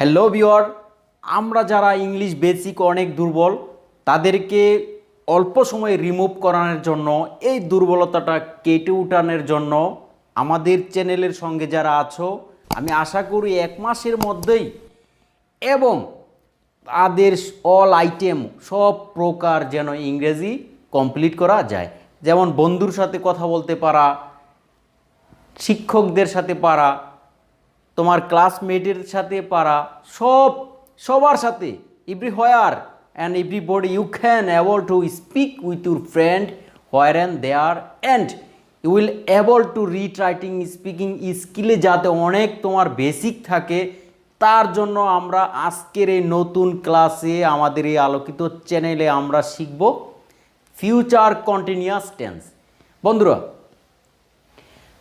Hello viewer, আমরা যারা English basic অনেক দুর্বল তাদেরকে অল্প সময়ে রিমুভ করানোর জন্য, এই দুর্বলতাটা কেটে উঠানোর জন্য আমাদের চ্যানেলের সঙ্গে যারা আছো, আমি আশা করি 1 মাসের মধ্যেই এবং তাদের অল আইটেম সব প্রকার যেন ইংরেজি কমপ্লিট করা যায়। যেমন বন্ধুর সাথে কথা বলতে পারা, শিক্ষকদের সাথে পারা, তোমার ক্লাসমেটের সাথে পারা, সবার সাথে everywhere and everybody you can able to speak with your friend where and there and you will able to read writing speaking স্কিলে যাতে অনেক তোমার বেসিক থাকে, তার জন্য আমরা আজকের এই নতুন ক্লাসে আমাদের এই আলোকিত চ্যানেলে আমরা শিখব ফিউচার কন্টিনিউয়াস টেন্স। বন্ধুরা,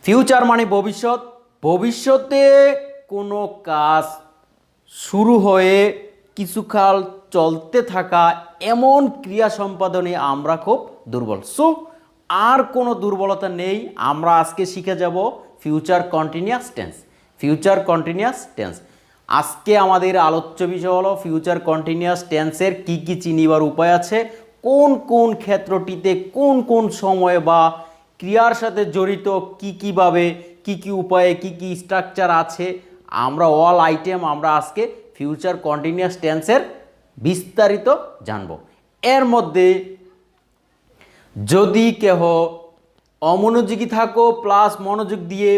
ফিউচার মানে ভবিষ্যৎ। ভবিষ্যতে কোনো কাজ শুরু হয়ে কিছুকাল চলতে থাকা এমন ক্রিয়া সম্পাদনে আমরা খুব দুর্বল। সো আর কোনো দুর্বলতা নেই, আমরা আজকে শিখে যাব future continuous tense. Future continuous tense আজকে আমাদের আলোচ্য বিষয় হলো ফিউচার কন্টিনিউয়াস টেন্সের কী কী চিনিবার উপায় আছে, কোন কোন ক্ষেত্রটিতে কোন কোন সময়ে বা ক্রিয়ার সাথে জড়িত কীভাবে কী উপায়ে কী স্ট্রাকচার আছে, আমরা অল আইটেম আমরা আজকে ফিউচার কন্টিনিউয়াস টেন্সের বিস্তারিত জানব। এর মধ্যে যদি কেহ অমনোযোগী থাকো প্লাস মনোযোগ দিয়ে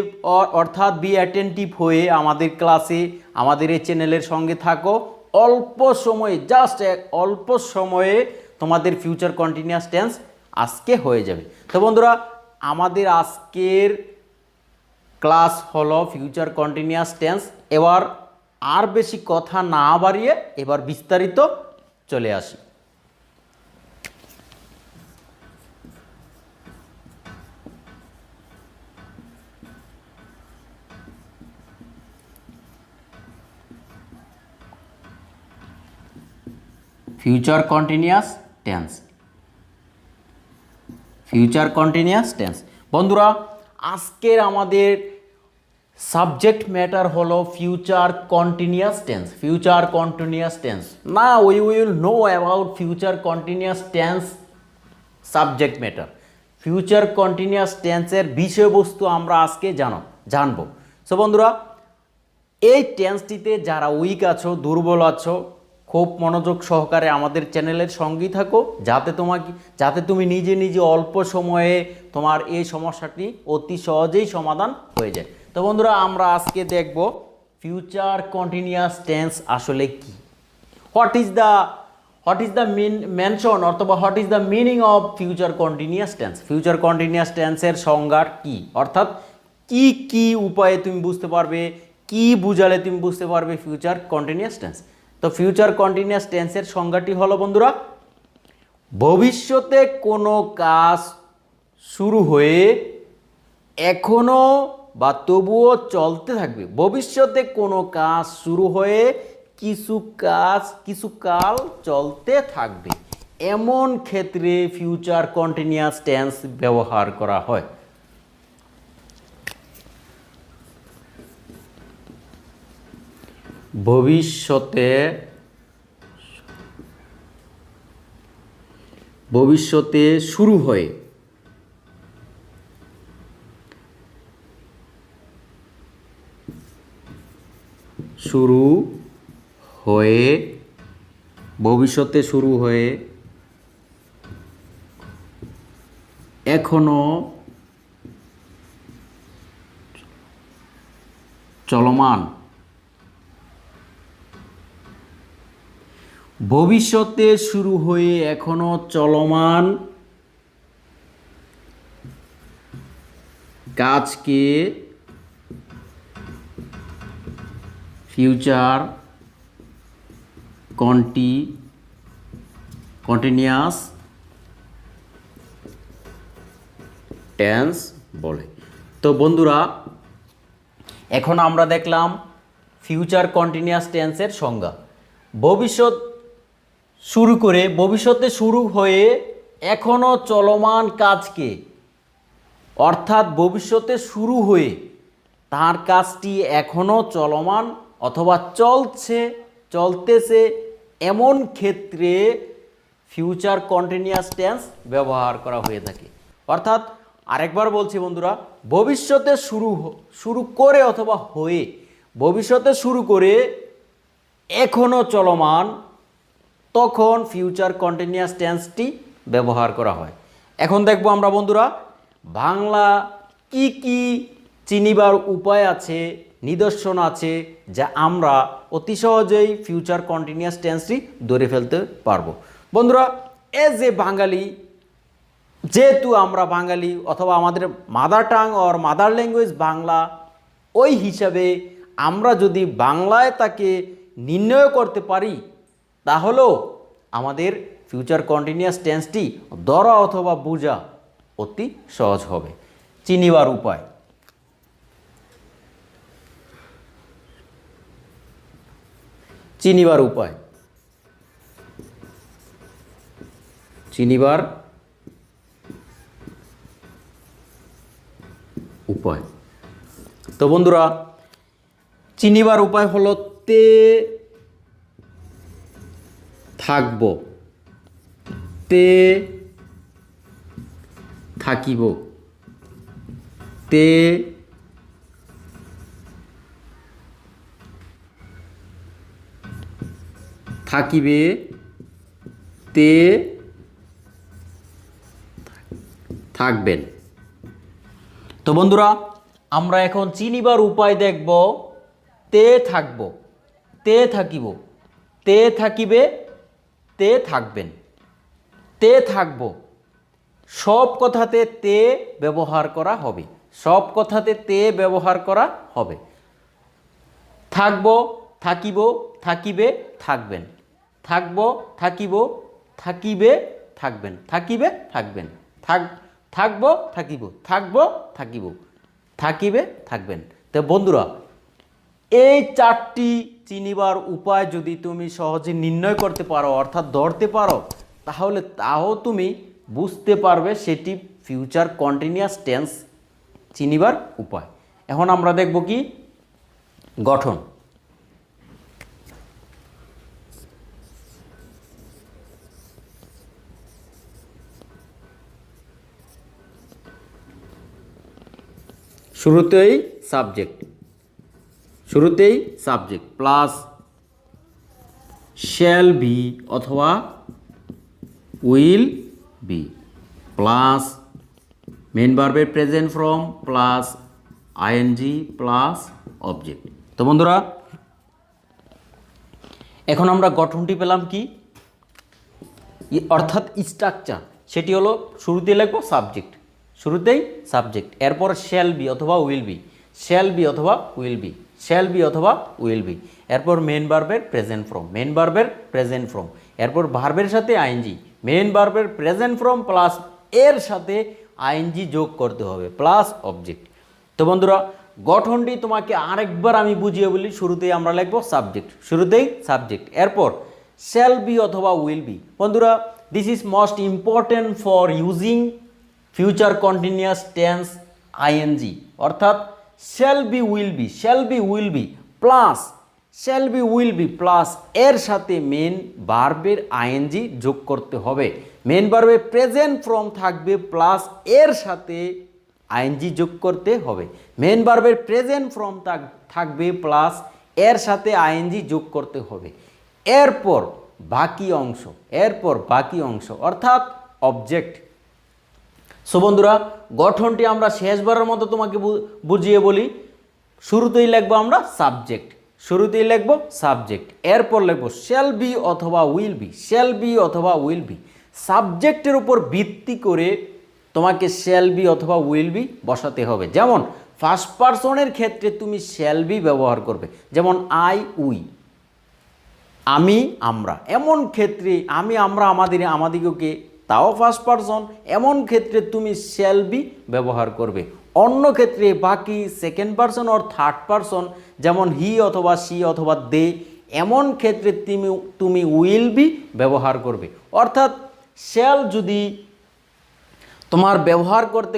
অর্থাৎ বি অ্যাটেন্টিভ হয়ে আমাদের ক্লাসে আমাদের এই চ্যানেলের সঙ্গে থাকো, অল্প সময়ে জাস্ট অল্প সময়ে তোমাদের ফিউচার কন্টিনিউয়াস টেন্স আজকে হয়ে যাবে। তো বন্ধুরা, আমাদের আজকের ক্লাস হলো ফিউচার কন্টিনিউয়াস টেন্স। এবার আর বেশি কথা না বাড়িয়ে এবার বিস্তারিত চলে আসি। Future continuous tense. Future continuous tense বন্ধুরা, আজকের আমাদের সাবজেক্ট ম্যাটার হলো future continuous tense. Future continuous tense না, we will know about future continuous tense subject matter. Future continuous টেন্সের বিষয়বস্তু আমরা আজকে জানব। সো বন্ধুরা, এই টেন্সটিতে যারা উইক আছো, দুর্বল আছো, খুব মনোযোগ সহকারে আমাদের চ্যানেলের সঙ্গেই থাকো, যাতে তুমি নিজে নিজে অল্প সময়ে তোমার এই সমস্যাটি অতি সহজেই সমাধান হয়ে যায়। তো বন্ধুরা, আমরা আজকে দেখব ফিউচার কন্টিনিউয়াস টেন্স আসলে কি, হোয়াট ইজ দ্য মেনশন অথবা what is the meaning of future continuous tense. Future continuous টেন্সের সংজ্ঞা কি, অর্থাৎ কি উপায়ে তুমি বুঝতে পারবে, কি বুঝালে তুমি বুঝতে পারবে ফিউচার কন্টিনিউয়াস টেন্স। তো ফিউচার কন্টিনিউয়াস টেন্সের সংজ্ঞাটি হলো বন্ধুরা, ভবিষ্যতে কোনো কাজ শুরু হয়ে এখনো বা তবুও চলতে থাকবে। ভবিষ্যতে কোনো কাজ শুরু হয়ে কিছুকাল চলতে থাকবে, এমন ক্ষেত্রে ফিউচার কন্টিনিউয়াস টেন্স ব্যবহার করা হয়। ভবিষ্যতে শুরু হয়ে ভবিষ্যতে শুরু হয়ে এখনো চলমান। ভবিষ্যতে শুরু হয়ে এখনো চলমান কাজকে ফিউচার কন্টিনিউয়াস টেন্স বলে। তো বন্ধুরা, এখন আমরা দেখলাম ফিউচার কন্টিনিউয়াস টেন্সের সংজ্ঞা। ভবিষ্যতে শুরু হয়ে এখনো চলমান কাজকে, অর্থাৎ ভবিষ্যতে শুরু হয়ে তার কাজটি এখনও চলমান অথবা চলছে, চলতেছে এমন ক্ষেত্রে ফিউচার কন্টিনিউয়াস টেন্স ব্যবহার করা হয়ে থাকে। অর্থাৎ আরেকবার বলছি বন্ধুরা, ভবিষ্যতে শুরু করে অথবা হয়ে, ভবিষ্যতে শুরু করে এখনও চলমান, তখন ফিউচার কন্টিনিউয়াস টেন্সটি ব্যবহার করা হয়। এখন দেখব আমরা বন্ধুরা বাংলা কি কি চিনিবার উপায় আছে, নিদর্শন আছে, যা আমরা অতি সহজেই ফিউচার কন্টিনিউয়াস টেন্সটি ধরে ফেলতে পারবো। বন্ধুরা, এজ এ বাঙালি, যেহেতু আমরা বাঙালি অথবা আমাদের mother tongue or mother language Bangla, ওই হিসাবে আমরা যদি বাংলায় তাকে নির্ণয় করতে পারি, তাহলেও আমাদের ফিউচার কন্টিনিউয়াস টেন্সটি ধরা অথবা বোঝা অতি সহজ হবে। চিনিবার উপায়। চিনিবার উপায়, চিনিবার উপায়। তো বন্ধুরা, চিনিবার উপায় হলো তে থাকব, তে থাকিব, তে থাকিবে, তে থাকবেন। তো বন্ধুরা, আমরা এখন চিনিবার উপায় দেখব। তে থাকব, তে থাকিব, তে থাকিবে, তে থাকবেন। তে থাকব, সব কথাতে তে ব্যবহার করা হবে, সব কথাতে তে ব্যবহার করা হবে। থাকব, থাকিব, থাকিবে, থাকবেন। থাকব, থাকিব, থাকিবে, থাকবেন। থাকিবে, থাকবেন। থাকব, থাকিব, থাকব, থাকিব, থাকিবে, থাকবেন। তো বন্ধুরা, এই চারটি চিনিবার উপায় যদি তুমি সহজে নির্ণয় করতে পারো, অর্থাৎ ধরতে পারো, তাহলে তাও তুমি বুঝতে পারবে সেটি ফিউচার কন্টিনিউয়াস টেন্স চিনিবার উপায়। এখন আমরা দেখব কি গঠন। শুরুতেই সাবজেক্ট, শুরুতেই সাবজেক্ট প্লাস শ্যাল বি অথবা উইল বি প্লাস মেন ভার্বের present form plus ING plus object. তো বন্ধুরা, এখন আমরা গঠনটি পেলাম কি, অর্থাৎ স্ট্রাকচার, সেটি হলো শুরুতেই লিখব সাবজেক্ট, শুরুতেই সাবজেক্ট, এরপর শ্যাল বি অথবা উইল বি, শ্যাল বি অথবা উইল বি, শ্যাল বি অথবা উইল বি, এরপর মেন ভার্বের প্রেজেন্ট ফর্ম, মেন ভার্বের প্রেজেন্ট ফর্ম, এরপর ভার্বের সাথে আইএনজি, মেন ভার্বের প্রেজেন্ট ফর্ম প্লাস এর সাথে আইএনজি যোগ করতে হবে প্লাস অবজেক্ট। তো বন্ধুরা, গঠনটি তোমাকে আরেকবার আমি বুঝিয়ে বলি। শুরুতেই আমরা লিখব সাবজেক্ট, শুরুতেই সাবজেক্ট, এরপর শ্যাল বি অথবা উইল বি। বন্ধুরা, this is most important for using future continuous tense ING, অর্থাৎ shall be will be, shall be will be plus, shall be will be plus এর সাথে মেন ভার্বের ING যোগ করতে হবে। মেন ভার্বের প্রেজেন্ট ফর্ম থাকবে প্লাস এর সাথে আইএনজি যোগ করতে হবে। মেন ভার্বের প্রেজেন্ট ফর্ম থাকবে প্লাস এর সাথে আইএনজি যোগ করতে হবে। এরপর বাকি অংশ, এরপর বাকি অংশ অর্থাৎ অবজেক্ট। সো বন্ধুরা, গঠনটি আমরা শেষবারের মতো তোমাকে বুঝিয়ে বলি। শুরুতেই লিখবো আমরা সাবজেক্ট, শুরুতেই লিখবো সাবজেক্ট, এরপর লিখবো শ্যাল বি অথবা উইল বি, শ্যাল বি অথবা উইল বি। সাবজেক্টের উপর ভিত্তি করে তোমাকে শ্যাল বি অথবা উইল বি বসাতে হবে। যেমন ফার্স্ট পারসনের ক্ষেত্রে তুমি শ্যাল বি ব্যবহার করবে, যেমন আই উই, আমি আমরা, এমন ক্ষেত্রে আমি আমরা আমাদের আমাদিগকে, তাও ফার্স্ট পারসন, এমন ক্ষেত্রে তুমি শ্যাল বি ব্যবহার করবে। অন্য ক্ষেত্রে বাকি second person or third person, যেমন হি অথবা সি অথবা দে, এমন ক্ষেত্রে তুমি উইল বি ব্যবহার করবে। অর্থাৎ শ্যাল যদি তোমার ব্যবহার করতে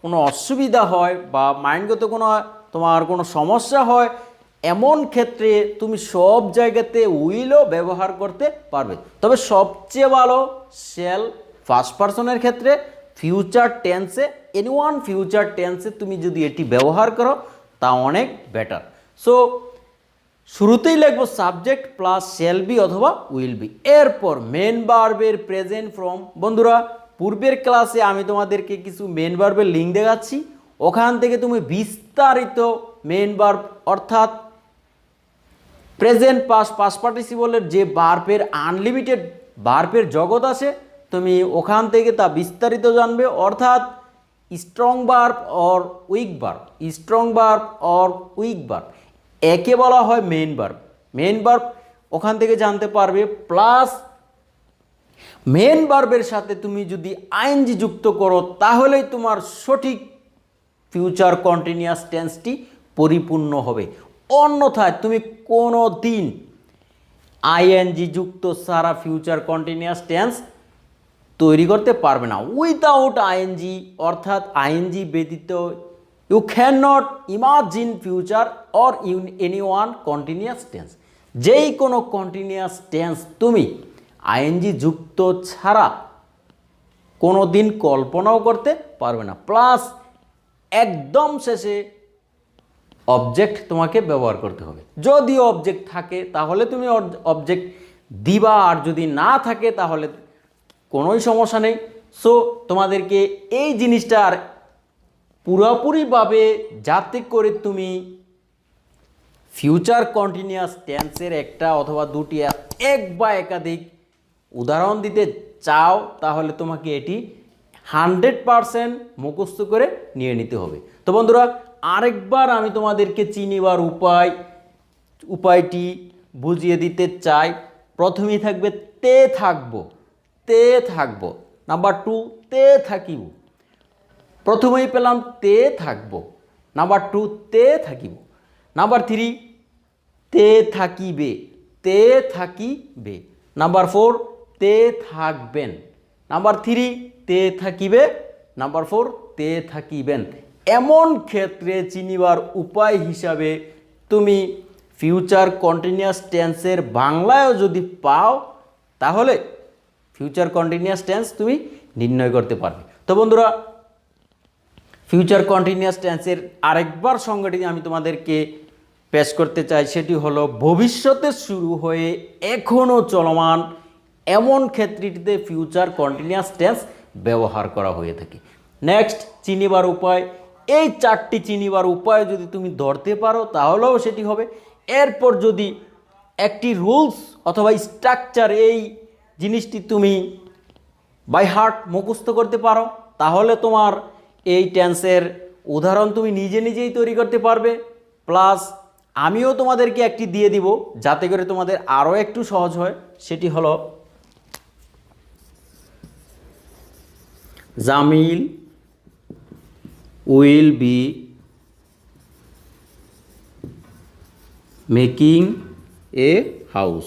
কোনো অসুবিধা হয় বা মাইন্ডগত তোমার কোনো সমস্যা হয়, এমন ক্ষেত্রে তুমি সব জায়গাতে উইলও ব্যবহার করতে পারবে, তবে সবচেয়ে ভালো শ্যাল ফার্স্ট পারসনের ক্ষেত্রে ফিউচার টেন্সে, এনিওয়ান ফিউচার টেন্সে তুমি যদি এটি ব্যবহার করো তা অনেক বেটার। সো শুরুতেই লিখবো সাবজেক্ট প্লাস শ্যাল বি অথবা উইল বি। এরপর মেন ভার্বের প্রেজেন্ট ফর্ম। বন্ধুরা পূর্বের ক্লাসে আমি তোমাদেরকে কিছু মেন ভার্বের লিঙ্ক দেখাচ্ছি, ওখান থেকে তুমি বিস্তারিত মেন ভার্ব অর্থাৎ প্রেজেন্ট পাস্ট পার্টিসিপলের যে ভার্বের আনলিমিটেড ভার্বের জগৎ আছে তুমি ওখান থেকে তা বিস্তারিত জানবে, অর্থাৎ strong verb or week verb, strong verb or week verb একে বলা হয় মেন ভার্ব। মেন ভার্ব ওখান থেকে জানতে পারবে, প্লাস মেন ভার্বের সাথে তুমি যদি আইএনজি যুক্ত করো তাহলেই তোমার সঠিক ফিউচার কন্টিনিউয়াস টেন্সটি পরিপূর্ণ হবে। অন্যথায় তুমি কোনো দিন আইএনজি যুক্ত সারা ফিউচার কন্টিনিউয়াস টেন্স তৈরি করতে পারবে না। উইদাউট আইএনজি অর্থাৎ আইএনজি ব্যতীত you can not imagine future or any one continuous tense. যেই কোনো কন্টিনিউয়াস টেন্স তুমি আইএনজি যুক্ত ছাড়া কোনো দিন কল্পনাও করতে পারবে না। প্লাস একদম শেষে অবজেক্ট তোমাকে ব্যবহার করতে হবে। যদি অবজেক্ট থাকে তাহলে তুমি অবজেক্ট দিবা, আর যদি না থাকে তাহলে কোনোই সমস্যা নেই। সো তোমাদেরকে এই জিনিসটা আর পুরোপুরিভাবে যাতে করে তুমি ফিউচার কন্টিনিউয়াস টেন্সের একটা অথবা দুটি এক বা একাধিক উদাহরণ দিতে চাও তাহলে তোমাকে এটি 100% মুখস্থ করে নিয়ে নিতে হবে। তো বন্ধুরা আরেকবার আমি তোমাদেরকে চিনিবার উপায়টি বুঝিয়ে দিতে চাই। প্রথমেই থাকবে তে থাকবো, তে থাকবো। নাম্বার 2 তে থাকিব। প্রথমেই পেলাম তে থাকবো। নাম্বার 2 তে থাকিব। নাম্বার 3 তে থাকিবে, তে থাকিবে। নাম্বার 4 তে থাকবেন। নাম্বার 3 তে থাকিবে। নাম্বার 4 তে থাকিবেন। এমন ক্ষেত্রে চিনিবার উপায় হিসাবে তুমি ফিউচার কন্টিনিউয়াস টেন্সের বাংলায়ও যদি পাও তাহলে ফিউচার কন্টিনিউয়াস টেন্স তুমি নির্ণয় করতে পারবে। তো বন্ধুরা ফিউচার কন্টিনিউয়াস টেন্সের আরেকবার সংজ্ঞাটি আমি তোমাদেরকে পেশ করতে চাই, সেটি হলো ভবিষ্যতে শুরু হয়ে এখনও চলমান এমন ক্ষেত্রটিতে ফিউচার কন্টিনিউয়াস টেন্স ব্যবহার করা হয়ে থাকে। নেক্সট চিনিবার উপায়। এই 4টি চিনিবার উপায় যদি তুমি ধরতে পারো তাহলেও সেটি হবে। এরপর যদি একটি রুলস অথবা স্ট্রাকচার এই জিনিসটি তুমি বাই হার্ট মুখস্থ করতে পারো তাহলে তোমার এই টেন্সের উদাহরণ তুমি নিজে নিজেই তৈরি করতে পারবে। প্লাস আমিও তোমাদেরকে একটি দিয়ে দিব যাতে করে তোমাদের আরও একটু সহজ হয়। সেটি হলো Jamil will be making a house.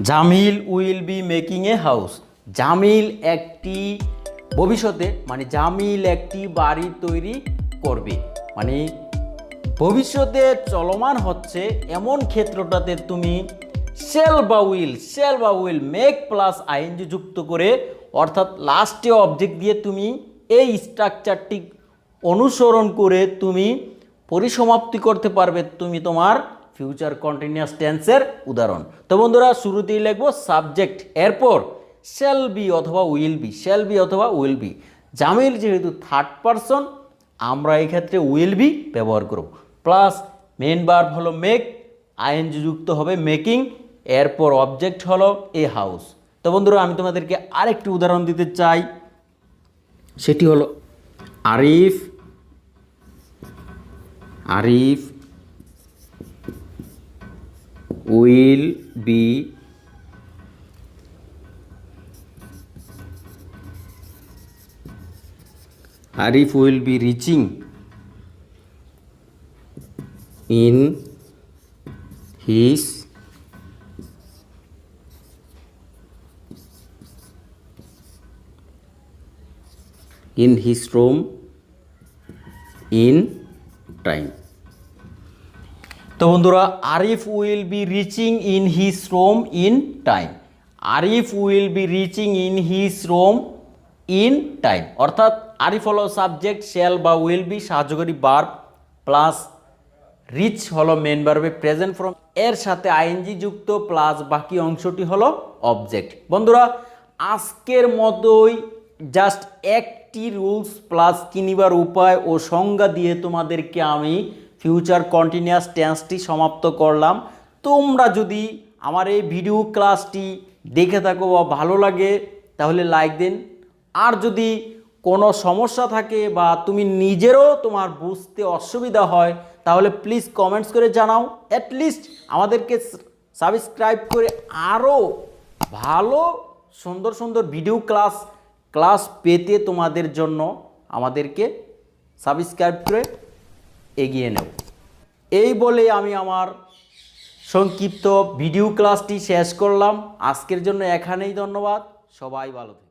Jamil will be making a house. Jamil একটি ভবিষ্যতে মানে জামিল একটি বাড়ি তৈরি করবে, মানে ভবিষ্যতে চলমান হচ্ছে এমন ক্ষেত্রটাতে তুমি শ্যাল বা উইল মেক প্লাস আইএনজি যুক্ত করে অর্থাৎ লাস্টে অবজেক্ট দিয়ে তুমি এই স্ট্রাকচারটি অনুসরণ করে তুমি পরিসমাপ্তি করতে পারবে তুমি তোমার ফিউচার কন্টিনিউয়াস টেন্সের উদাহরণ। তো বন্ধুরা শুরুতেই লিখবো সাবজেক্ট, এরপর শ্যাল বি অথবা উইল বি, শ্যাল বি অথবা উইল বি। জামিল যেহেতু থার্ড পারসন আমরা এই ক্ষেত্রে উইল বি ব্যবহার করব। প্লাস মেন ভার্ব হলো মেক, আইএনজি যুক্ত হবে মেকিং, এরপর অবজেক্ট হলো এ হাউস। তো বন্ধুরা আমি তোমাদেরকে আরেকটি উদাহরণ দিতে চাই, সেটি হলো Arif will be reaching in his room in time. তো বন্ধুরা, Arif will be reaching in his room in time. Arif will be reaching in his room in time, অর্থাৎ আরিফ হলো সাবজেক্ট, শ্যাল বা উইল বি সাহায্যকারী ভার্ব প্লাস রিচ হলো main ভার্বে present form, এর সাথে ING যুক্ত প্লাস বাকি অংশটি হলো অবজেক্ট। বন্ধুরা, আজকের মতোই জাস্ট একটি রুলস প্লাস কিনিবার উপায় ও সংজ্ঞা দিয়ে তোমাদেরকে আমি ফিউচার কন্টিনিউয়াস টেন্সটি সমাপ্ত করলাম। তোমরা যদি আমার এই ভিডিও ক্লাসটি দেখে থাকো বা ভালো লাগে তাহলে লাইক দিন, আর যদি কোনো সমস্যা থাকে বা তুমি নিজেরও তোমার বুঝতে অসুবিধা হয় তাহলে প্লিজ কমেন্টস করে জানাও। অ্যাটলিস্ট আমাদেরকে সাবস্ক্রাইব করে আরও ভালো সুন্দর সুন্দর ভিডিও ক্লাস পেতে তোমাদের জন্য আমাদেরকে সাবস্ক্রাইব করে এগিয়ে নেব। এই বলে আমি আমার সংক্ষিপ্ত ভিডিও ক্লাসটি শেষ করলাম। আজকের জন্য এখানেই, ধন্যবাদ, সবাই ভালো থাকবেন।